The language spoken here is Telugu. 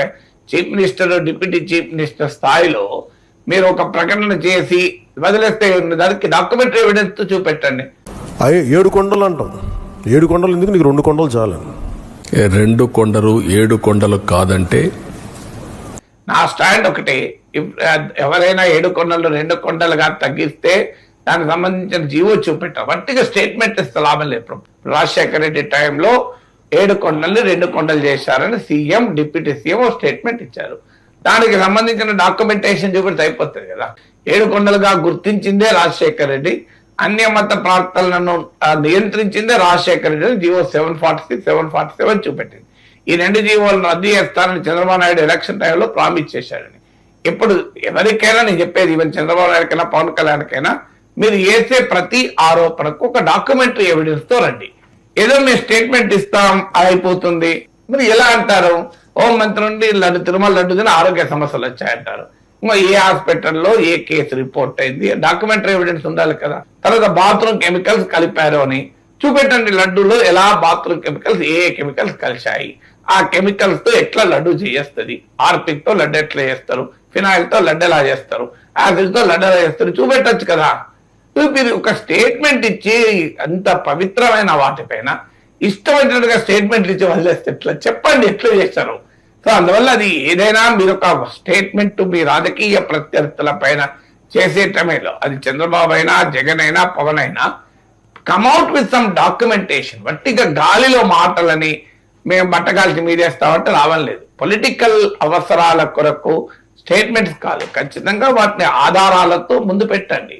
ఉంటాయి. Chief minister, deputy chief minister స్థాయిలో మీరు ఒక ప్రకటన చేసి వదిలేస్తే దానికి డాక్యుమెంటరీ ఎవిడెన్స్ చూపెట్టండి. 7 కొండలు అంటాం. 7 కొండలు ఎందుకు, నీకు 2 కొండలు చాలు. 2 కొండలు 7 కొండలు కాదంటే నా స్టాండ్ ఒకటి. ఎవరైనా 7 కొండలు 2 కొండలుగా తగ్గిస్తే దానికి సంబంధించిన జీవో చూపెట్టారు. వట్టిగా స్టేట్మెంట్ ఇస్తే లాభం లేదు. రాజశేఖర రెడ్డి టైంలో 7 కొండల్ని 2 కొండలు చేశారని సీఎం, డిప్యూటీ సీఎం స్టేట్మెంట్ ఇచ్చారు. దానికి సంబంధించిన డాక్యుమెంటేషన్ చూపెడితే అయిపోతుంది కదా. 7 కొండలుగా గుర్తించిందే రాజశేఖర రెడ్డి, అన్యమత ప్రార్థనలను నియంత్రించిందే రాజశేఖర రెడ్డి. జీవో 746, 747 చూపెట్టింది. ఈ 2 జీవోలను రద్దు చేస్తారని చంద్రబాబు నాయుడు ఎలక్షన్ టైంలో ప్రామిస్ చేశాడని. ఇప్పుడు ఎవరికైనా నేను చెప్పేది, ఈవెన్ చంద్రబాబు నాయుడుకైనా పవన్ కళ్యాణ్కైనా, మీరు వేసే ప్రతి ఆరోపణకు ఒక డాక్యుమెంటరీ ఎవిడెన్స్ తో రండి. ఏదో మీరు స్టేట్మెంట్ ఇస్తాం అయిపోతుంది. మీరు ఎలా అంటారు, హోంమంత్రి నుండి తిరుమల లడ్డు తిని ఆరోగ్య సమస్యలు వచ్చాయంటారు. ఏ హాస్పిటల్లో ఏ కేసు రిపోర్ట్ అయింది, డాక్యుమెంటరీ ఎవిడెన్స్ ఉండాలి కదా. తర్వాత బాత్రూమ్ కెమికల్స్ కలిపారు అని చూపెట్టండి. లడ్డూలో ఎలా బాత్రూమ్ కెమికల్స్, ఏ కెమికల్స్ కలిశాయి, ఆ కెమికల్స్ తో ఎట్లా లడ్డు చేస్తుంది, హార్పిక్ తో లడ్డు ఎట్లా చేస్తారు, ఫినాయిల్ తో లడ్డు ఎలా చేస్తారు, యాసిడ్ తో లడ్డు ఎలా చేస్తారు చూపెట్టచ్చు కదా. మీరు ఒక స్టేట్మెంట్ ఇచ్చి అంత పవిత్రమైన వాటిపైన ఇష్టమైనట్టుగా స్టేట్మెంట్లు ఇచ్చి వదిలేస్తే ఎట్లా చెప్పండి, ఎట్లా చేస్తారు. సో అందువల్ల అది ఏదైనా మీరు ఒక స్టేట్మెంట్ మీ రాజకీయ ప్రత్యర్థుల పైన చేసేటమేలో, అది చంద్రబాబు అయినా, జగన్ అయినా, పవన్ అయినా, కమ్అట్ విత్ సమ్ డాక్యుమెంటేషన్. వట్టిగా గాలిలో మాటలని మేము బట్టగాల్చి మీదేస్తామంటే రావడం లేదు. పొలిటికల్ అవసరాల కొరకు స్టేట్మెంట్స్ కాదు, ఖచ్చితంగా వాటిని ఆధారాలతో ముందు పెట్టండి.